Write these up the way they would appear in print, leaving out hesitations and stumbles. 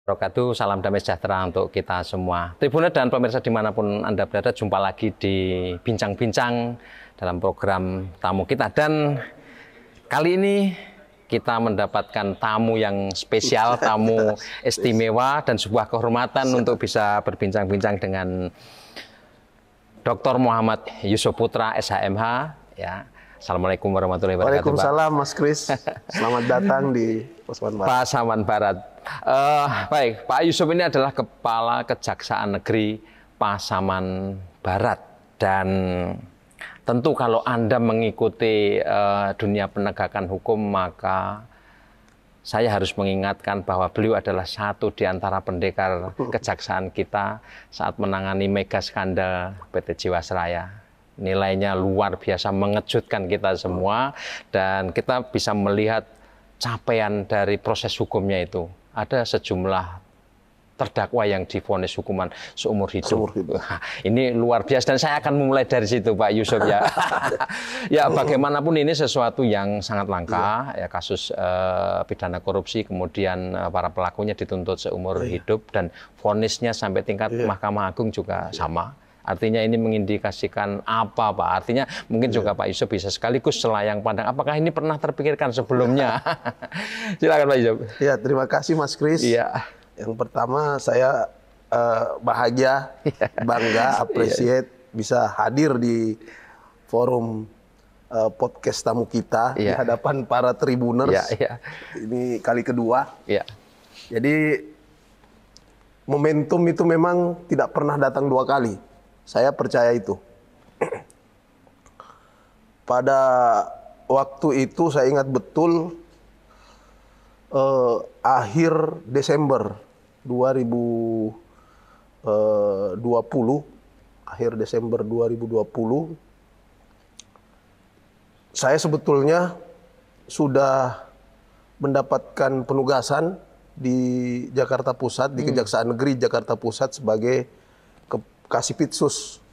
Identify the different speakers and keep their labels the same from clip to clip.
Speaker 1: Wabarakatuh, salam damai sejahtera untuk kita semua. Tribuner dan pemirsa dimanapun Anda berada, jumpa lagi di Bincang-Bincang dalam program tamu kita. Dan kali ini kita mendapatkan tamu yang spesial, tamu istimewa dan sebuah kehormatan untuk bisa berbincang-bincang dengan Dr. Muhammad Yusuf Putra, SHMH. Ya. Assalamualaikum warahmatullahi wabarakatuh.
Speaker 2: Waalaikumsalam, Mas Kris. Selamat datang di
Speaker 1: Pasaman Barat. Baik, Pak Yusuf ini adalah Kepala Kejaksaan Negeri Pasaman Barat. Dan tentu kalau Anda mengikuti dunia penegakan hukum, maka saya harus mengingatkan bahwa beliau adalah satu di antara pendekar kejaksaan kita saat menangani mega skandal PT Jiwasraya. Nilainya luar biasa, mengejutkan kita semua, dan kita bisa melihat capaian dari proses hukumnya itu. Ada sejumlah terdakwa yang divonis hukuman seumur hidup. Ini luar biasa, dan saya akan memulai dari situ, Pak Yusuf ya. Ya, bagaimanapun ini sesuatu yang sangat langka, ya, kasus pidana korupsi, kemudian para pelakunya dituntut seumur hidup, dan vonisnya sampai tingkat Mahkamah Agung juga sama. Artinya ini mengindikasikan apa, Pak? Artinya mungkin juga Pak Yusuf bisa sekaligus selayang pandang. Apakah ini pernah terpikirkan sebelumnya? Silakan Pak Yusuf.
Speaker 2: Ya, terima kasih Mas Kris.
Speaker 1: Iya.
Speaker 2: Yang pertama saya bahagia, bangga, appreciate bisa hadir di forum podcast tamu kita di hadapan para tribuners. Ini kali kedua. Jadi momentum itu memang tidak pernah datang dua kali. Saya percaya itu. Pada waktu itu saya ingat betul akhir Desember 2020, akhir Desember 2020, saya sebetulnya sudah mendapatkan penugasan di Jakarta Pusat, di Kejaksaan Negeri Jakarta Pusat sebagai Kasipitsus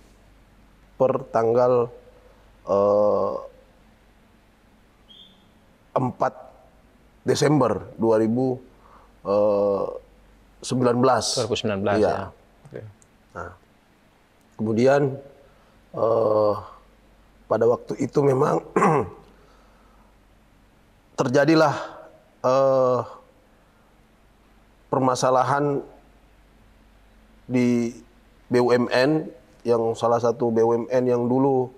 Speaker 2: per tanggal 4 Desember 2019.
Speaker 1: Ya.
Speaker 2: Nah, kemudian pada waktu itu memang terjadilah permasalahan di BUMN, yang salah satu BUMN yang dulu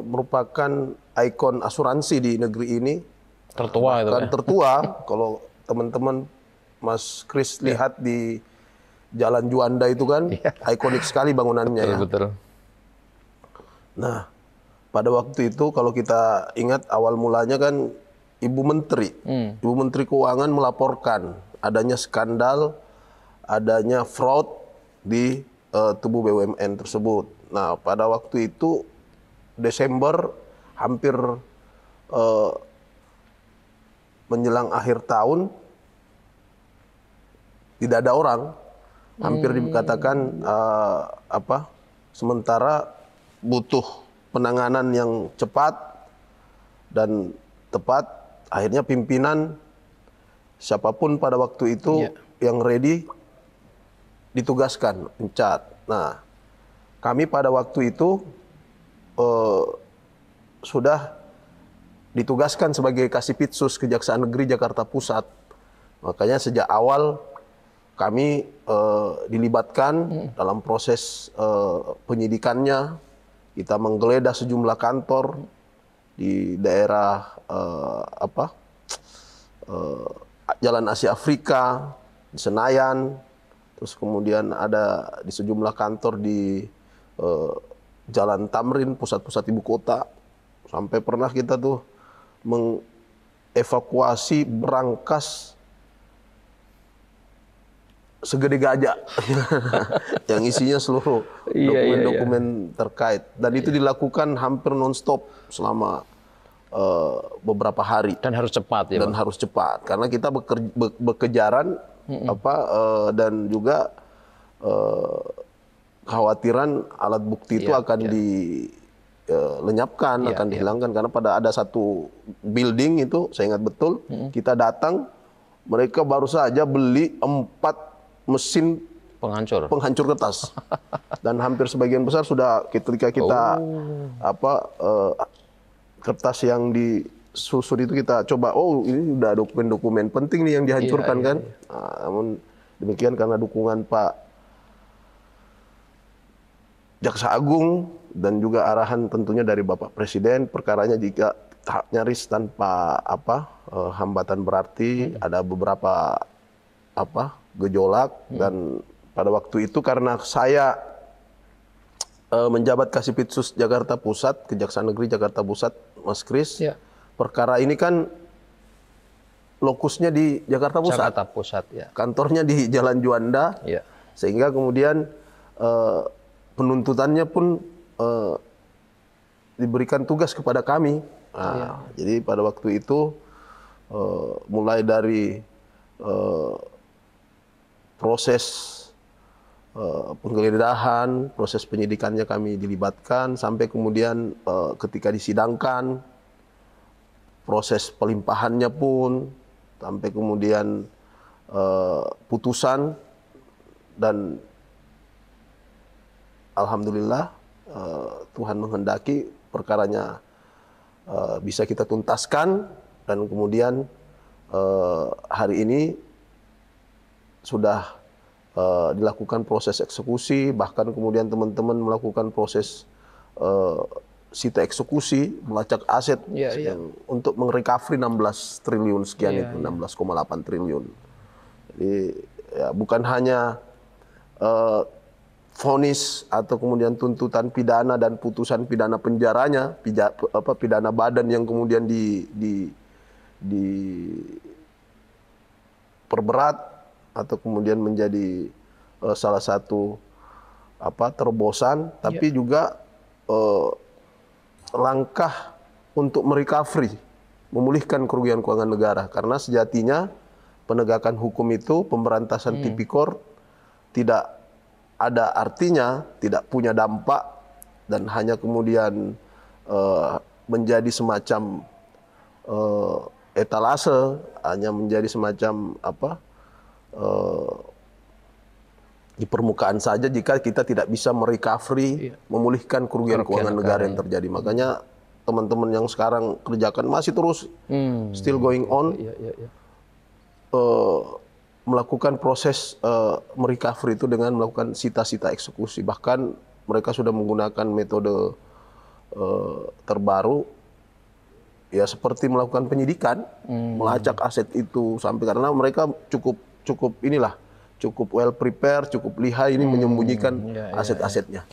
Speaker 2: merupakan ikon asuransi di negeri ini.
Speaker 1: Tertua itu
Speaker 2: kan tertua. Kalau teman-teman Mas Kris lihat di Jalan Juanda itu kan ikonik sekali bangunannya.
Speaker 1: Betul.
Speaker 2: Nah, pada waktu itu kalau kita ingat awal mulanya kan Ibu Menteri Keuangan melaporkan adanya skandal, adanya fraud di tubuh BUMN tersebut. Nah, pada waktu itu Desember, hampir menjelang akhir tahun, tidak ada orang. Hampir dikatakan sementara butuh penanganan yang cepat dan tepat. Akhirnya pimpinan siapapun pada waktu itu yang ready ditugaskan, mencat. Nah, kami pada waktu itu sudah ditugaskan sebagai Kasipitsus Kejaksaan Negeri Jakarta Pusat. Makanya sejak awal kami dilibatkan dalam proses penyidikannya. Kita menggeledah sejumlah kantor di daerah Jalan Asia Afrika, di Senayan. Terus kemudian ada di sejumlah kantor di Jalan Tamrin, pusat-pusat ibu kota. Sampai pernah kita tuh mengevakuasi berangkas segede gajah yang isinya seluruh dokumen-dokumen terkait. Dan itu dilakukan hampir non-stop selama beberapa hari.
Speaker 1: Dan harus cepat ya.
Speaker 2: Dan harus cepat karena kita bekejaran dan juga kekhawatiran alat bukti itu akan dilenyapkan, akan dihilangkan karena pada ada satu building itu saya ingat betul kita datang mereka baru saja beli 4 mesin penghancur kertas. Dan hampir sebagian besar sudah ketika kita kertas yang disusun itu kita coba, ini udah dokumen-dokumen penting nih yang dihancurkan kan. Nah, namun demikian karena dukungan Pak Jaksa Agung dan juga arahan tentunya dari Bapak Presiden, perkaranya jika nyaris tanpa hambatan berarti, ada beberapa gejolak dan pada waktu itu karena saya menjabat Kasipitsus Jakarta Pusat, Kejaksaan Negeri Jakarta Pusat, Mas Kris. Perkara ini kan lokusnya di Jakarta Pusat.
Speaker 1: Jakarta Pusat, ya.
Speaker 2: Kantornya di Jalan Juanda. Sehingga kemudian penuntutannya pun diberikan tugas kepada kami. Nah, jadi pada waktu itu mulai dari proses penggeledahan, proses penyidikannya kami dilibatkan, sampai kemudian ketika disidangkan, proses pelimpahannya pun, sampai kemudian putusan, dan alhamdulillah Tuhan menghendaki perkaranya bisa kita tuntaskan, dan kemudian hari ini sudah dilakukan proses eksekusi, bahkan kemudian teman-teman melakukan proses sita eksekusi, melacak aset untuk merecovery 16 triliun sekian itu, 16,8 triliun. Jadi ya, bukan hanya vonis atau kemudian tuntutan pidana dan putusan pidana penjaranya, pidana badan yang kemudian diperberat atau kemudian menjadi salah satu terobosan, tapi juga langkah untuk merecovery, memulihkan kerugian keuangan negara. Karena sejatinya penegakan hukum itu, pemberantasan tipikor tidak ada artinya, tidak punya dampak, dan hanya kemudian menjadi semacam etalase, hanya menjadi semacam di permukaan saja jika kita tidak bisa merecovery, memulihkan kerugian keuangan negara yang terjadi. Makanya teman-teman yang sekarang kerjakan masih terus still going on, melakukan proses merecovery itu dengan melakukan sita-sita eksekusi. Bahkan mereka sudah menggunakan metode terbaru, ya seperti melakukan penyidikan, melacak aset itu sampai, karena mereka cukup well prepare, cukup lihai ini menyembunyikan aset-asetnya.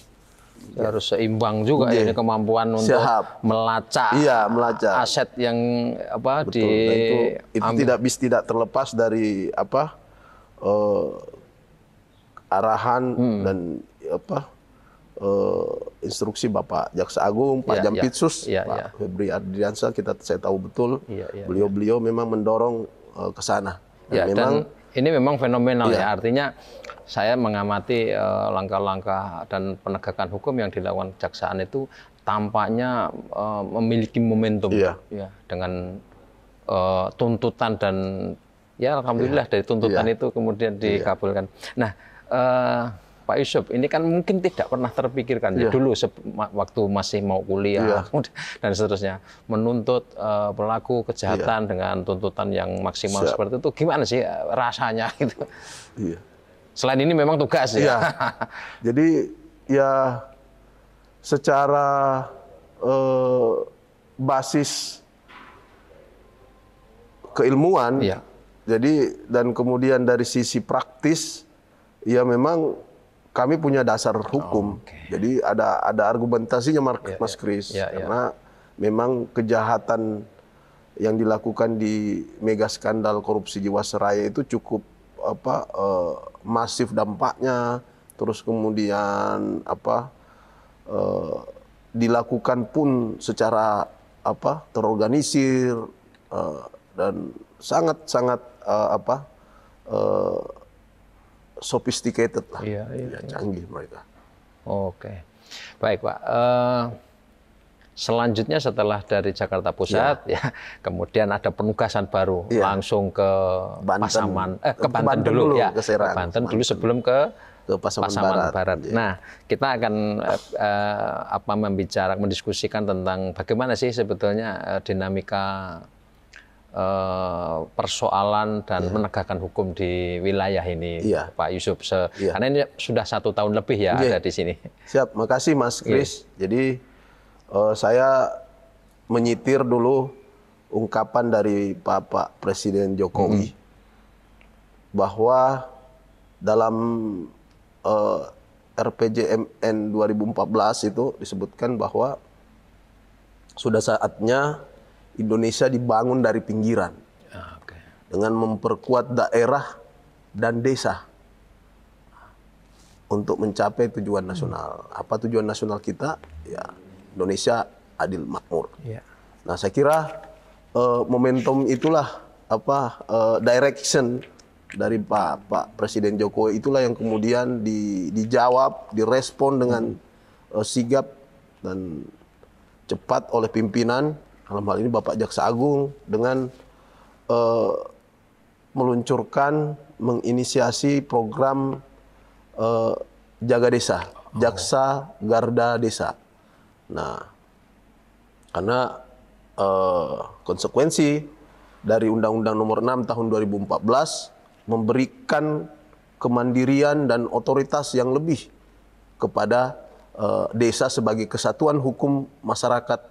Speaker 1: Harus seimbang juga ini kemampuan untuk melacak aset yang
Speaker 2: itu tidak terlepas dari arahan dan instruksi Bapak Jaksa Agung, Pak Jampitsus, Pak Febri Ardiansyah, saya tahu betul beliau memang mendorong ke sana.
Speaker 1: Dan ini memang fenomenal ya, artinya saya mengamati langkah-langkah dan penegakan hukum yang dilakukan kejaksaan itu tampaknya memiliki momentum dengan tuntutan, dan ya alhamdulillah dari tuntutan itu kemudian dikabulkan. Nah, Pak Yusuf, ini kan mungkin tidak pernah terpikirkan dulu waktu masih mau kuliah dan seterusnya, menuntut pelaku kejahatan dengan tuntutan yang maksimal seperti itu, gimana sih rasanya gitu? Selain ini memang tugas ya.
Speaker 2: Jadi ya secara basis keilmuan, jadi dan kemudian dari sisi praktis, ya memang kami punya dasar hukum, jadi ada argumentasinya, Mas Kris, karena memang kejahatan yang dilakukan di mega skandal korupsi Jiwasraya itu cukup masif dampaknya, terus kemudian dilakukan pun secara terorganisir dan sangat sophisticated lah, canggih mereka.
Speaker 1: Oke, baik Pak. Selanjutnya setelah dari Jakarta Pusat, ya kemudian ada penugasan baru langsung ke Pasaman, ke Banten dulu ya, ke Banten dulu sebelum ke Pasaman Barat. Nah, kita akan mendiskusikan tentang bagaimana sih sebetulnya dinamika persoalan dan menegakkan hukum di wilayah ini, Pak Yusuf. Karena ini sudah 1 tahun lebih ya ada di sini.
Speaker 2: Siap, makasih Mas Kris. Jadi saya menyitir dulu ungkapan dari Bapak Presiden Jokowi bahwa dalam RPJMN 2014 itu disebutkan bahwa sudah saatnya Indonesia dibangun dari pinggiran dengan memperkuat daerah dan desa untuk mencapai tujuan nasional. Apa tujuan nasional kita? Ya, Indonesia adil makmur. Nah, saya kira momentum itulah direction dari Pak Presiden Jokowi itulah yang kemudian dijawab, direspon dengan sigap dan cepat oleh pimpinan, dalam hal ini Bapak Jaksa Agung, dengan meluncurkan, menginisiasi program Jaga Desa, Jaksa Garda Desa. Nah, karena konsekuensi dari Undang-Undang Nomor 6 Tahun 2014 memberikan kemandirian dan otoritas yang lebih kepada desa sebagai kesatuan hukum masyarakat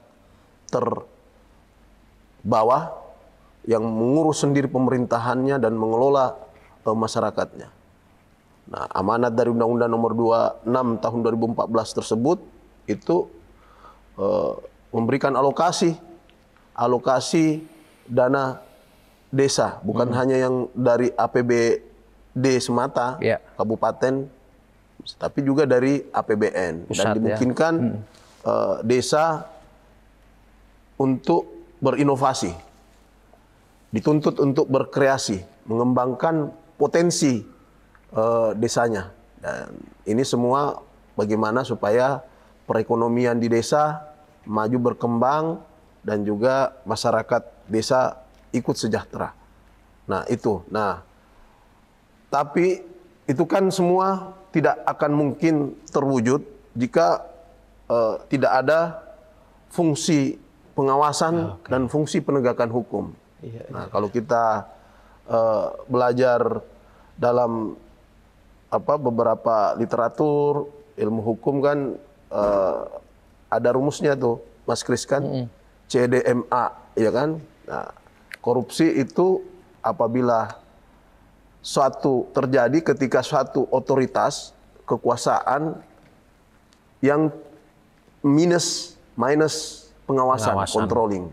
Speaker 2: terbawah yang mengurus sendiri pemerintahannya dan mengelola masyarakatnya. Nah, amanat dari Undang-Undang Nomor 26 Tahun 2014 tersebut itu memberikan alokasi dana desa, bukan hanya yang dari APBD semata kabupaten, tapi juga dari APBN. Pusat, dan dimungkinkan desa untuk berinovasi, dituntut untuk berkreasi, mengembangkan potensi desanya. Dan ini semua bagaimana supaya perekonomian di desa maju berkembang dan juga masyarakat desa ikut sejahtera. Nah, itu. Nah, tapi itu kan semua tidak akan mungkin terwujud jika tidak ada fungsi pengawasan dan fungsi penegakan hukum. Nah, kalau kita belajar dalam beberapa literatur ilmu hukum kan ada rumusnya tuh, Mas Kris kan, CDMA, ya kan? Nah, korupsi itu apabila suatu terjadi ketika suatu otoritas kekuasaan yang minus pengawasan. Controlling.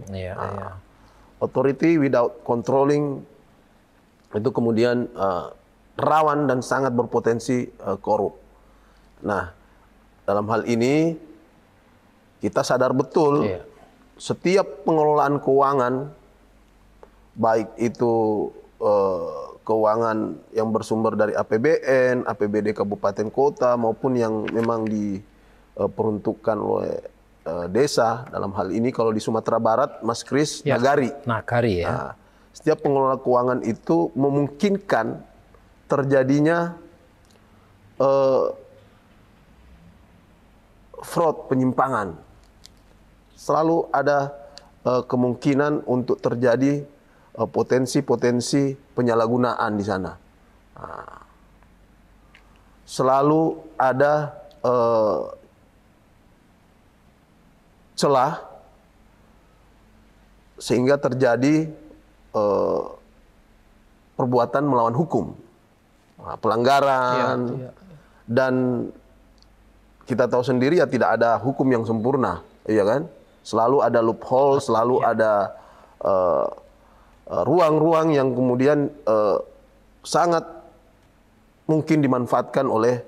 Speaker 2: Authority without controlling itu kemudian rawan dan sangat berpotensi korup. Nah, dalam hal ini kita sadar betul setiap pengelolaan keuangan, baik itu keuangan yang bersumber dari APBN, APBD kabupaten kota, maupun yang memang diperuntukkan oleh desa. Dalam hal ini kalau di Sumatera Barat, Mas Kris, Nagari.
Speaker 1: Nagari ya.
Speaker 2: Nah, setiap pengelola keuangan itu memungkinkan terjadinya fraud, penyimpangan. Selalu ada kemungkinan untuk terjadi potensi-potensi penyalahgunaan di sana. Nah, selalu ada celah sehingga terjadi perbuatan melawan hukum, pelanggaran, dan kita tahu sendiri ya tidak ada hukum yang sempurna, ya kan? Selalu ada loophole, selalu ada ruang-ruang yang kemudian sangat mungkin dimanfaatkan oleh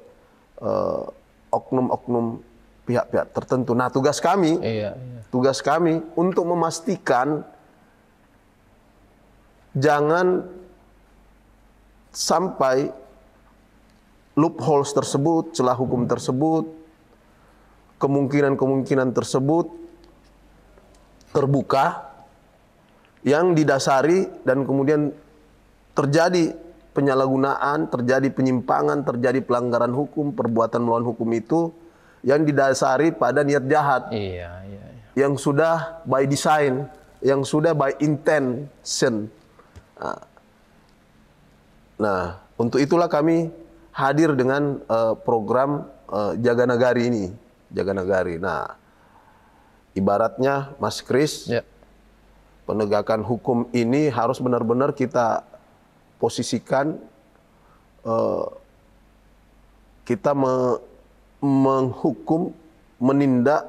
Speaker 2: oknum-oknum pihak-pihak tertentu. Nah, tugas kami untuk memastikan jangan sampai loopholes tersebut, celah hukum tersebut, kemungkinan-kemungkinan tersebut terbuka yang didasari dan kemudian terjadi penyalahgunaan, terjadi penyimpangan, terjadi pelanggaran hukum, perbuatan melawan hukum itu yang didasari pada niat jahat.
Speaker 1: Iya.
Speaker 2: Yang sudah by design, yang sudah by intention. Nah, untuk itulah kami hadir dengan program Jaga Nagari ini. Jaga Nagari. Nah, ibaratnya Mas Kris, penegakan hukum ini harus benar-benar kita posisikan, kita menghukum, menindak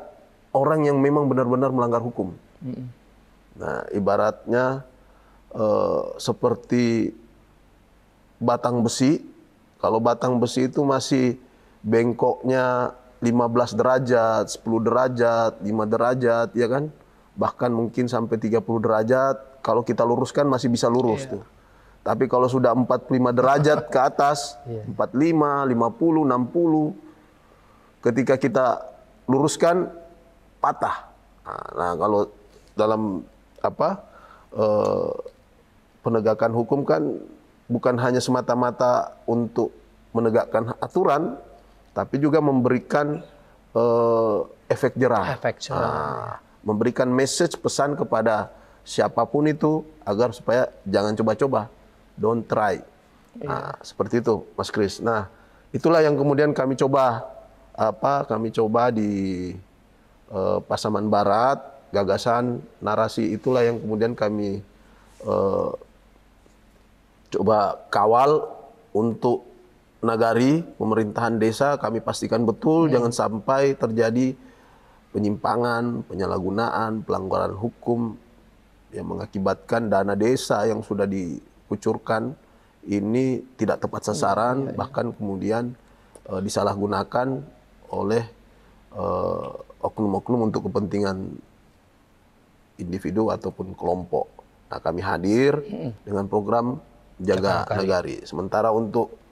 Speaker 2: orang yang memang benar-benar melanggar hukum. Nah, ibaratnya seperti batang besi. Kalau batang besi itu masih bengkoknya 15 derajat, 10 derajat, 5 derajat, ya kan? Bahkan mungkin sampai 30 derajat, kalau kita luruskan masih bisa lurus tuh. Tapi kalau sudah 45 derajat ke atas, 45, 50, 60, ketika kita luruskan, patah. Nah, kalau dalam penegakan hukum kan bukan hanya semata-mata untuk menegakkan aturan, tapi juga memberikan efek jerah. Memberikan message, pesan kepada siapapun itu agar supaya jangan coba-coba, don't try. Nah, seperti itu, Mas Kris. Nah, itulah yang kemudian kami coba di Pasaman Barat, gagasan, narasi itulah yang kemudian kami coba kawal untuk Nagari, pemerintahan desa. Kami pastikan betul jangan sampai terjadi penyimpangan, penyalahgunaan, pelanggaran hukum yang mengakibatkan dana desa yang sudah dikucurkan ini tidak tepat sasaran, bahkan kemudian disalahgunakan oleh oknum-oknum untuk kepentingan individu ataupun kelompok. Nah, kami hadir dengan program Jaga Nagari. Sementara untuk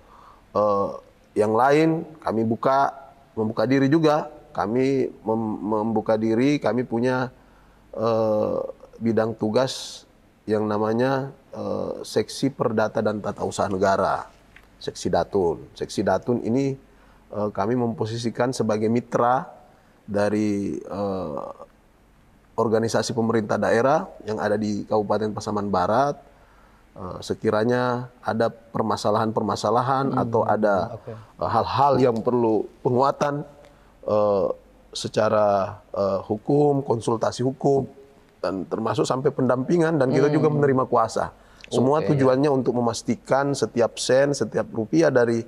Speaker 2: yang lain kami membuka diri juga. Kami membuka diri, kami punya bidang tugas yang namanya Seksi Perdata dan Tata Usaha Negara, Seksi Datun. Seksi Datun ini kami memposisikan sebagai mitra dari organisasi pemerintah daerah yang ada di Kabupaten Pasaman Barat. Sekiranya ada permasalahan-permasalahan atau ada hal-hal yang perlu penguatan secara hukum, konsultasi hukum, dan termasuk sampai pendampingan, dan kita juga menerima kuasa. Semua tujuannya untuk memastikan setiap sen, setiap rupiah dari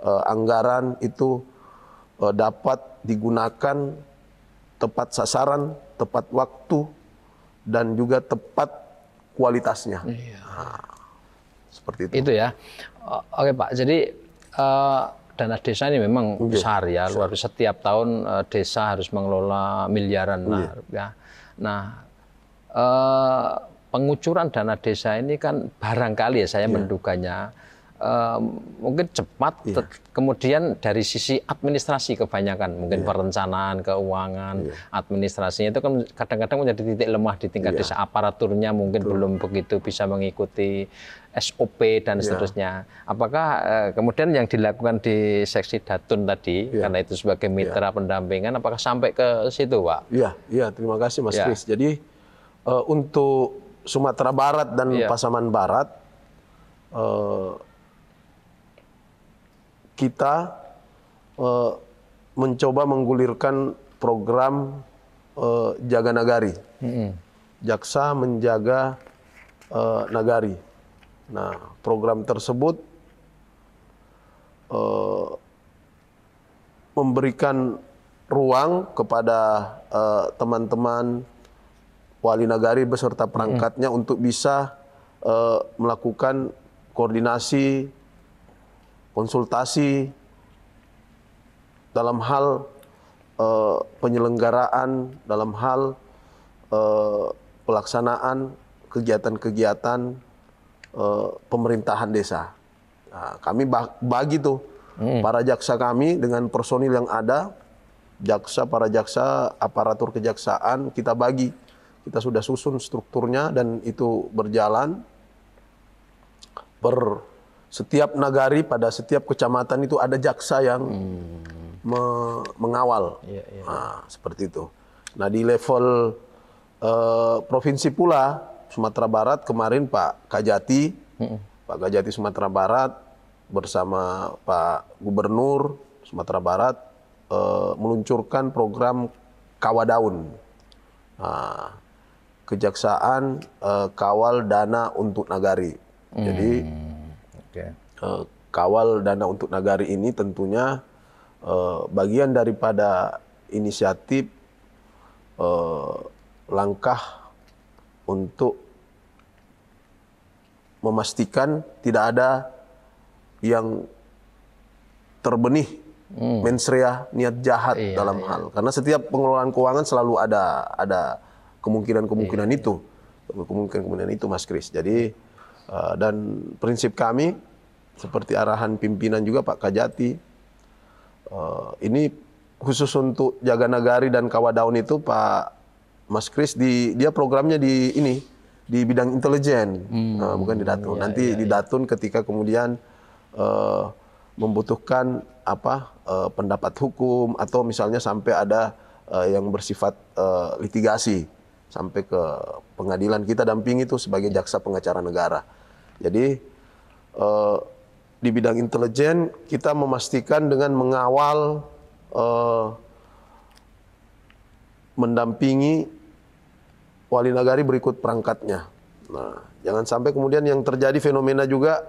Speaker 2: anggaran itu dapat digunakan tepat sasaran, tepat waktu, dan juga tepat kualitasnya. Nah, seperti itu.
Speaker 1: Itu ya. Oke Pak, jadi dana desa ini memang besar ya, luar biasa. Setiap tahun desa harus mengelola miliaran. Nah, pengucuran dana desa ini kan barangkali ya saya menduganya mungkin cepat, kemudian dari sisi administrasi kebanyakan, mungkin perencanaan, keuangan, administrasinya itu kan kadang-kadang menjadi titik lemah di tingkat desa. Aparaturnya mungkin belum begitu bisa mengikuti SOP dan seterusnya. Apakah kemudian yang dilakukan di Seksi Datun tadi, karena itu sebagai mitra pendampingan, apakah sampai ke situ, Pak?
Speaker 2: Iya, terima kasih Mas Kris. Jadi untuk Sumatera Barat dan Pasaman Barat, kita mencoba menggulirkan program Jaga Nagari. Jaksa menjaga Nagari. Nah, program tersebut memberikan ruang kepada teman-teman wali nagari beserta perangkatnya untuk bisa melakukan koordinasi, konsultasi dalam hal penyelenggaraan, dalam hal pelaksanaan kegiatan-kegiatan pemerintahan desa. Nah, kami bagi tuh para jaksa kami dengan personil yang ada, para jaksa, aparatur kejaksaan, kita bagi kita sudah susun strukturnya dan itu berjalan. Per setiap nagari pada setiap kecamatan itu ada jaksa yang mengawal. Nah, seperti itu. Nah, di level provinsi pula Sumatera Barat kemarin Pak Kajati, Pak Kajati Sumatera Barat bersama Pak Gubernur Sumatera Barat meluncurkan program Kawadaun. Nah, Kejaksaan Kawal Dana untuk Nagari. Jadi kawal dana untuk nagari ini tentunya bagian daripada inisiatif langkah untuk memastikan tidak ada yang terbenih mensrea niat jahat dalam hal, karena setiap pengelolaan keuangan selalu ada kemungkinan itu, kemungkinan itu Mas Kris. Jadi dan prinsip kami seperti arahan pimpinan juga Pak Kajati, ini khusus untuk jaga nagari dan Kawadaun itu Pak Mas Kris dia programnya di bidang intelijen, bukan di Datun. Nanti di Datun ketika kemudian membutuhkan pendapat hukum atau misalnya sampai ada yang bersifat litigasi sampai ke pengadilan, kita dampingi itu sebagai jaksa pengacara negara. Jadi di bidang intelijen kita memastikan dengan mengawal, mendampingi wali nagari berikut perangkatnya. Nah, jangan sampai kemudian yang terjadi fenomena juga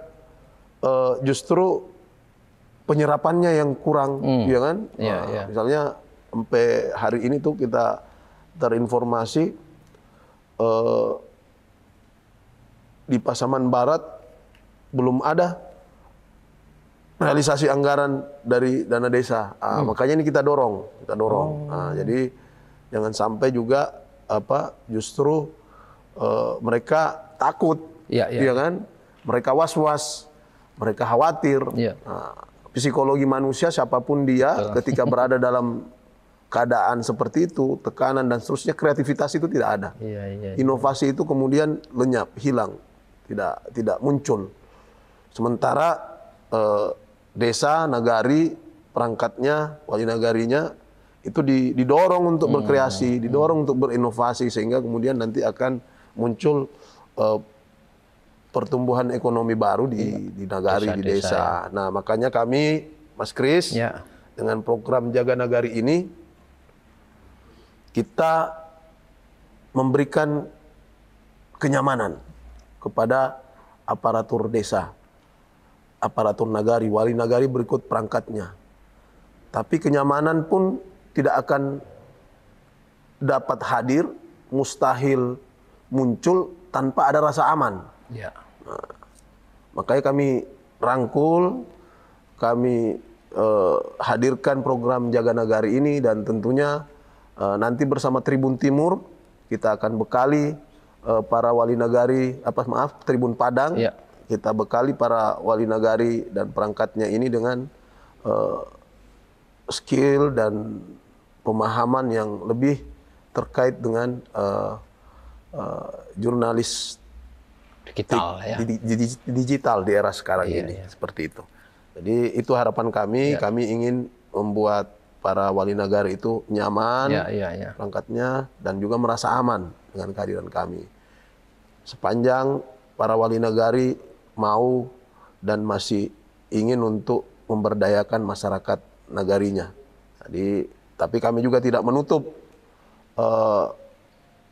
Speaker 2: justru penyerapannya yang kurang, ya kan? Misalnya sampai hari ini tuh kita terinformasi di Pasaman Barat belum ada realisasi anggaran dari dana desa. Makanya ini kita dorong. Nah, jadi jangan sampai juga justru mereka takut, ya kan? Mereka was-was, mereka khawatir. Nah, psikologi manusia siapapun dia ketika berada dalam keadaan seperti itu, tekanan dan seterusnya, kreativitas itu tidak ada. Inovasi itu kemudian lenyap, hilang, tidak muncul. Sementara desa, nagari, perangkatnya, wali nagarinya itu didorong untuk berkreasi, didorong untuk berinovasi, sehingga kemudian nanti akan muncul pertumbuhan ekonomi baru di nagari, di desa. Nah, makanya kami, Mas Kris, dengan program Jaga Nagari ini, kita memberikan kenyamanan kepada aparatur desa, aparatur nagari, wali nagari berikut perangkatnya. Tapi kenyamanan pun tidak akan dapat hadir, mustahil muncul tanpa ada rasa aman. Nah, makanya kami rangkul, kami hadirkan program Jaga Nagari ini, dan tentunya nanti bersama Tribun Timur kita akan bekali para wali nagari, Tribun Padang, kita bekali para wali nagari dan perangkatnya ini dengan skill dan pemahaman yang lebih terkait dengan jurnalis digital di era sekarang ini. Seperti itu. Jadi itu harapan kami. Kami ingin membuat para wali nagari itu nyaman, perangkatnya, dan juga merasa aman dengan kehadiran kami. Sepanjang para wali nagari mau dan masih ingin untuk memberdayakan masyarakat nagarinya. Jadi, tapi kami juga tidak menutup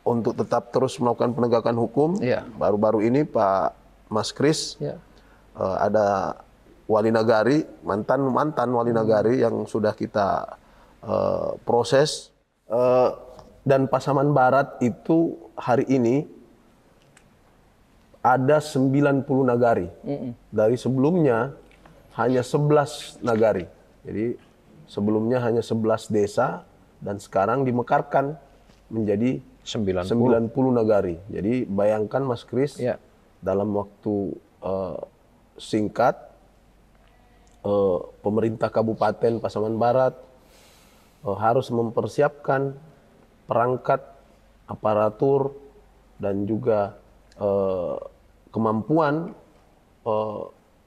Speaker 2: untuk tetap terus melakukan penegakan hukum. Baru-baru ini Pak Mas Kris, ada wali nagari, mantan wali nagari yang sudah kita proses, dan Pasaman Barat itu hari ini ada 90 nagari. Dari sebelumnya hanya 11 nagari. Jadi sebelumnya hanya 11 desa, dan sekarang dimekarkan menjadi 90 nagari. Jadi bayangkan Mas Kris, dalam waktu singkat, pemerintah Kabupaten Pasaman Barat harus mempersiapkan perangkat aparatur, dan juga kemampuan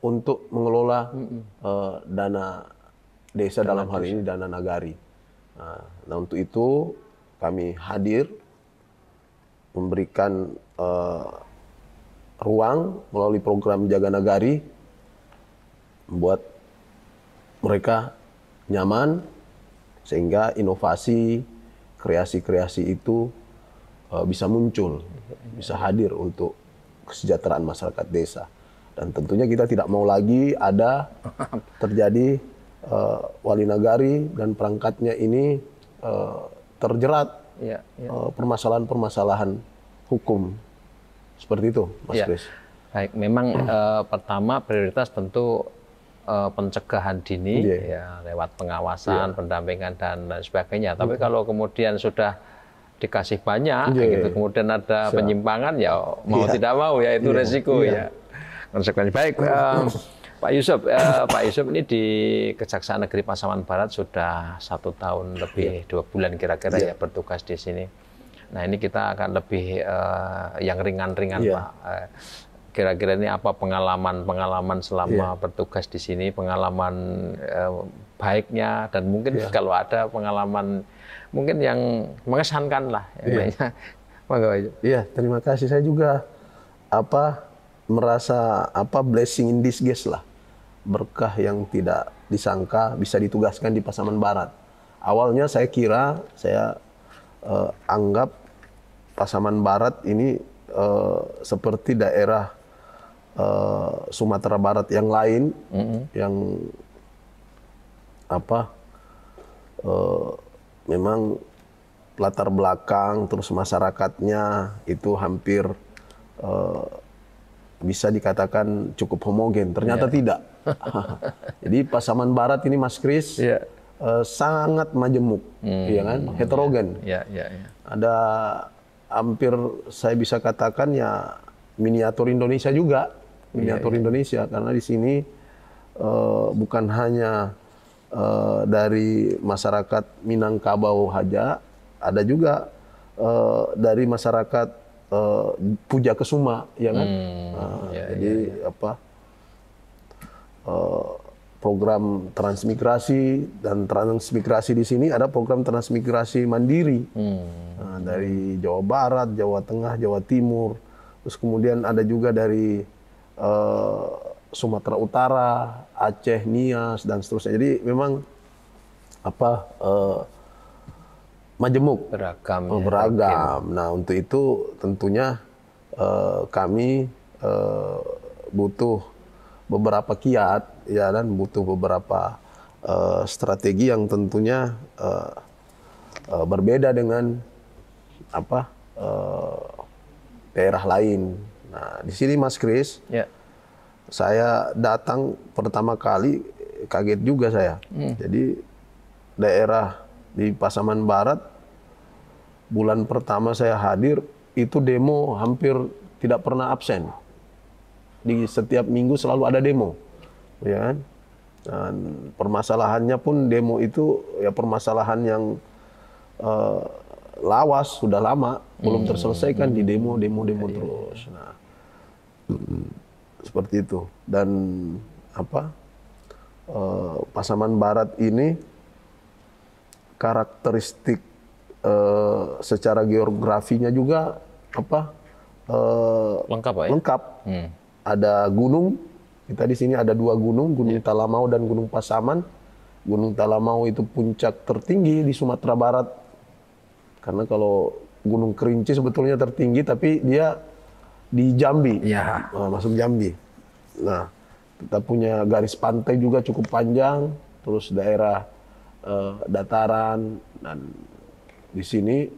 Speaker 2: untuk mengelola dana desa, dalam hal ini dana nagari. Nah, untuk itu kami hadir memberikan ruang melalui program Jaga Nagari, membuat mereka nyaman sehingga inovasi, kreasi-kreasi itu bisa muncul, bisa hadir untuk kesejahteraan masyarakat desa. Dan tentunya kita tidak mau lagi ada terjadi wali nagari dan perangkatnya ini terjerat permasalahan-permasalahan hukum. Seperti itu, Mas Kris.
Speaker 1: Baik, memang pertama prioritas tentu pencegahan dini ya lewat pengawasan, pendampingan dan lain sebagainya. Tapi kalau kemudian sudah dikasih banyak, gitu, kemudian ada penyimpangan, ya mau tidak mau ya itu resiko ya. Konsekuensi. Baik, Pak Yusuf ini di Kejaksaan Negeri Pasaman Barat sudah 1 tahun lebih 2 bulan kira-kira ya bertugas di sini. Nah ini kita akan lebih yang ringan-ringan Pak. Kira-kira ini apa pengalaman selama bertugas di sini, pengalaman baiknya, dan mungkin kalau ada pengalaman mungkin yang mengesankan lah.
Speaker 2: Iya, terima kasih. Saya juga merasa blessing in disguise lah, berkah yang tidak disangka bisa ditugaskan di Pasaman Barat. Awalnya saya kira, saya anggap Pasaman Barat ini seperti daerah Sumatera Barat yang lain, yang memang latar belakang terus masyarakatnya itu hampir bisa dikatakan cukup homogen. Ternyata tidak. Jadi Pasaman Barat ini, Mas Kris, sangat majemuk, ya kan, heterogen. Ada hampir saya bisa katakan ya miniatur Indonesia juga. Miniatur Indonesia, karena di sini bukan hanya dari masyarakat Minangkabau saja, ada juga dari masyarakat Puja Kesuma, ya kan. Jadi program transmigrasi, dan transmigrasi di sini ada program transmigrasi mandiri dari Jawa Barat, Jawa Tengah, Jawa Timur, terus kemudian ada juga dari Sumatera Utara, Aceh, Nias, dan seterusnya. Jadi memang majemuk, beragam. Nah, untuk itu tentunya kami butuh beberapa kiat, ya, dan butuh beberapa strategi yang tentunya berbeda dengan daerah lain. Nah, di sini Mas Kris, saya datang pertama kali kaget juga saya. Jadi daerah di Pasaman Barat, bulan pertama saya hadir, itu demo hampir tidak pernah absen. Di setiap minggu selalu ada demo, ya kan? Dan permasalahannya pun demo itu ya permasalahan yang lawas, sudah lama belum terselesaikan, di demo terus. Nah, seperti itu. Dan Pasaman Barat ini karakteristik secara geografinya juga lengkap. Ada gunung. Kita di sini ada 2 gunung, Gunung Talamau dan Gunung Pasaman. Gunung Talamau itu puncak tertinggi di Sumatera Barat. Karena kalau Gunung Kerinci sebetulnya tertinggi, tapi dia di Jambi, masuk Jambi. Nah, kita punya garis pantai juga cukup panjang, terus daerah dataran, dan di sini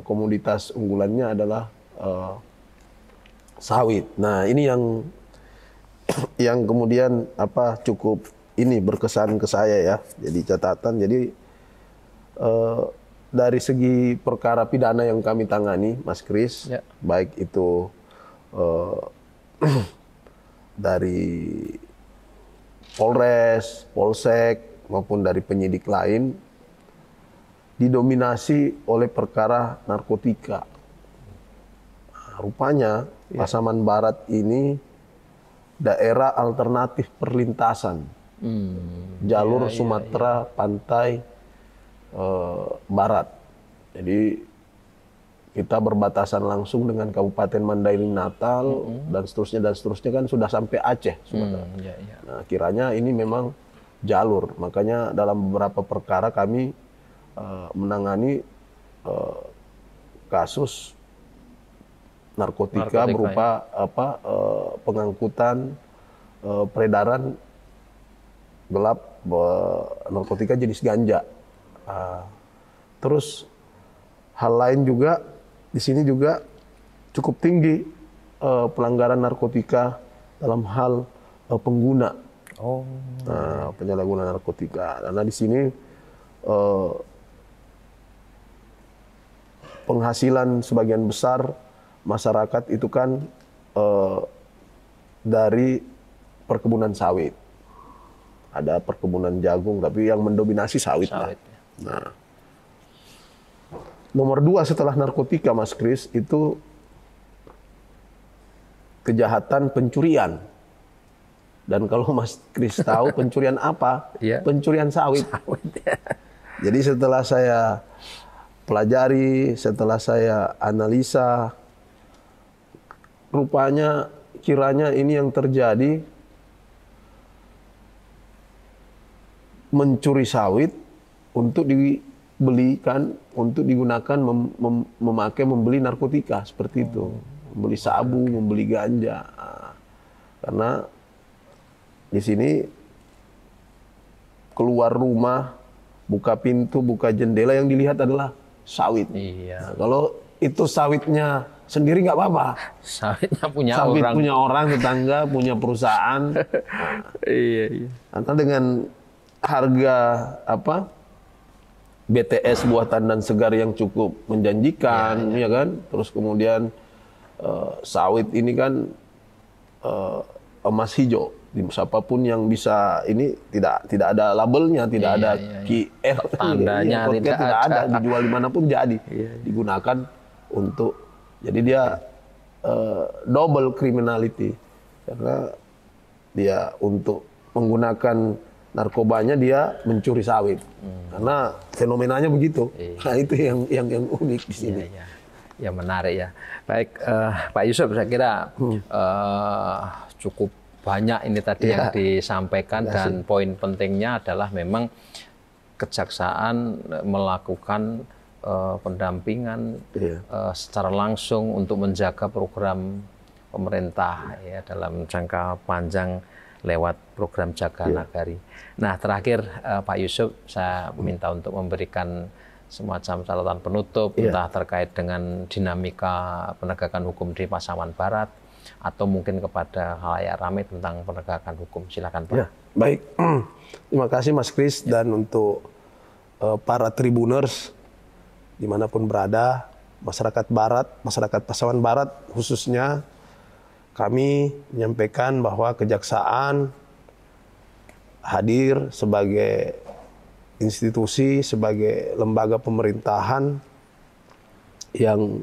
Speaker 2: komoditas unggulannya adalah sawit. Nah, ini yang kemudian cukup ini berkesan ke saya ya. Jadi catatan. Jadi dari segi perkara pidana yang kami tangani, Mas Kris, baik itu dari Polres, Polsek, maupun dari penyidik lain, didominasi oleh perkara narkotika. rupanya Pasaman Barat ini daerah alternatif perlintasan jalur Sumatera pantai barat. Jadi kita berbatasan langsung dengan Kabupaten Mandailing Natal dan seterusnya kan sudah sampai Aceh Sumatera. Nah, kiranya ini memang jalur, makanya dalam beberapa perkara kami menangani kasus narkotika berupa pengangkutan peredaran gelap narkotika jenis ganja. Terus hal lain juga di sini juga cukup tinggi pelanggaran narkotika dalam hal pengguna. Penyalahgunaan narkotika. Karena di sini penghasilan sebagian besar masyarakat itu kan dari perkebunan sawit. Ada perkebunan jagung, tapi yang mendominasi sawit lah. Nah, nomor 2 setelah narkotika, Mas Kris, itu kejahatan pencurian. Dan kalau Mas Kris tahu pencurian apa? Pencurian sawit. Jadi setelah saya pelajari, setelah saya analisa, rupanya kiranya ini yang terjadi mencuri sawit untuk dibelikan, untuk digunakan membeli narkotika seperti itu, membeli sabu, membeli ganja. Karena di sini keluar rumah, buka pintu, buka jendela, yang dilihat adalah sawit. Nah, kalau itu sawitnya sendiri nggak apa-apa.
Speaker 1: Sawitnya punya
Speaker 2: sawit
Speaker 1: orang.
Speaker 2: Punya orang, tetangga, punya perusahaan. Karena dengan harga BTS buah tandan segar yang cukup menjanjikan, ya kan. Terus kemudian sawit ini kan emas hijau. Siapapun yang bisa, ini tidak ada labelnya, tidak ada QR,
Speaker 1: tandanya
Speaker 2: tidak ada, dijual dimanapun jadi, digunakan untuk, jadi dia double criminality, karena dia untuk menggunakan narkobanya dia mencuri sawit, karena fenomenanya begitu. Nah, itu yang unik di sini.
Speaker 1: Ya, menarik ya. Baik, Pak Yusuf, saya kira cukup banyak ini tadi yang disampaikan, dan poin pentingnya adalah memang kejaksaan melakukan pendampingan secara langsung untuk menjaga program pemerintah ya dalam jangka panjang lewat program Jaga Nagari. Nah, terakhir Pak Yusuf, saya minta untuk memberikan semacam catatan penutup entah terkait dengan dinamika penegakan hukum di Pasaman Barat, atau mungkin kepada khalayak ramai tentang penegakan hukum. Silakan, Pak.
Speaker 2: Ya, baik. Terima kasih Mas Kris, dan untuk para tribuners dimanapun berada, masyarakat Barat, masyarakat Pasaman Barat khususnya, kami menyampaikan bahwa kejaksaan hadir sebagai institusi, sebagai lembaga pemerintahan yang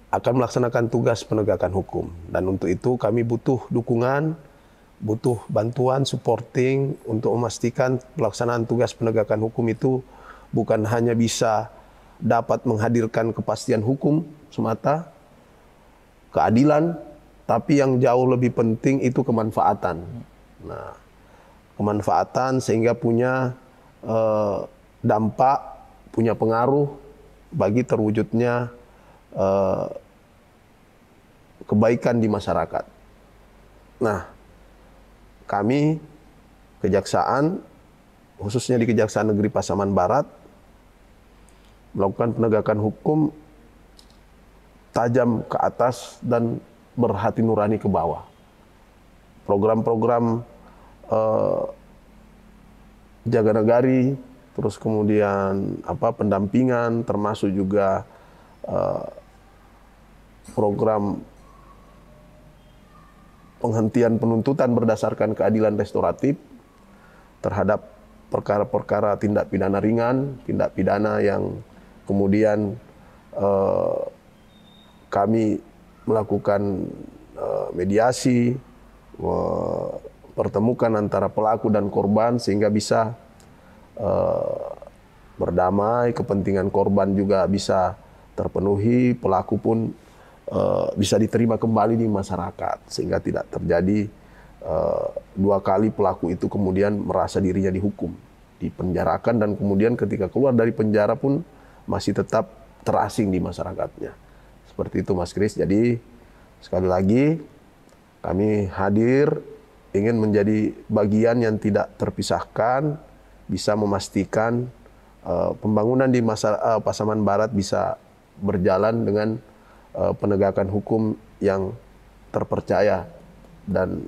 Speaker 2: akan melaksanakan tugas penegakan hukum. Dan untuk itu kami butuh dukungan, butuh bantuan, supporting untuk memastikan pelaksanaan tugas penegakan hukum itu bukan hanya bisa dapat menghadirkan kepastian hukum semata, keadilan, tapi yang jauh lebih penting itu kemanfaatan. Nah, kemanfaatan sehingga punya dampak, punya pengaruh bagi terwujudnya kebaikan di masyarakat. Nah, kami kejaksaan, khususnya di Kejaksaan Negeri Pasaman Barat, melakukan penegakan hukum tajam ke atas dan berhati nurani ke bawah. Program-program Jaga Nagari, terus kemudian pendampingan, termasuk juga program penghentian penuntutan berdasarkan keadilan restoratif terhadap perkara-perkara tindak pidana ringan, tindak pidana yang kemudian kami melakukan mediasi, pertemukan antara pelaku dan korban sehingga bisa berdamai, kepentingan korban juga bisa terpenuhi, pelaku pun bisa diterima kembali di masyarakat sehingga tidak terjadi dua kali pelaku itu kemudian merasa dirinya dihukum, dipenjarakan, dan kemudian ketika keluar dari penjara pun masih tetap terasing di masyarakatnya. Seperti itu Mas Kris. Jadi sekali lagi kami hadir ingin menjadi bagian yang tidak terpisahkan, bisa memastikan pembangunan di Pasaman Barat bisa berjalan dengan penegakan hukum yang terpercaya dan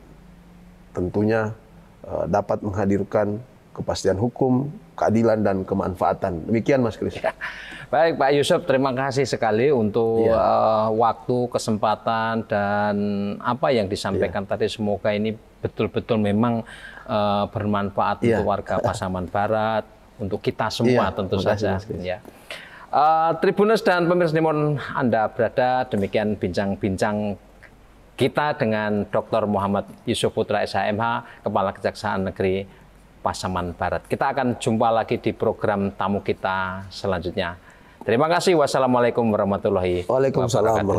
Speaker 2: tentunya dapat menghadirkan kepastian hukum, keadilan, dan kemanfaatan. Demikian Mas Kris.
Speaker 1: Baik Pak Yusuf, terima kasih sekali untuk waktu, kesempatan, dan apa yang disampaikan tadi. Semoga ini betul-betul memang bermanfaat untuk warga Pasaman Barat, untuk kita semua tentu saja. Tribuners dan pemirsa dimanapun Anda berada, demikian bincang-bincang kita dengan Dr. Muhammad Yusuf Putra SHMH, Kepala Kejaksaan Negeri Pasaman Barat. Kita akan jumpa lagi di program tamu kita selanjutnya. Terima kasih. Wassalamualaikum warahmatullahi wabarakatuh.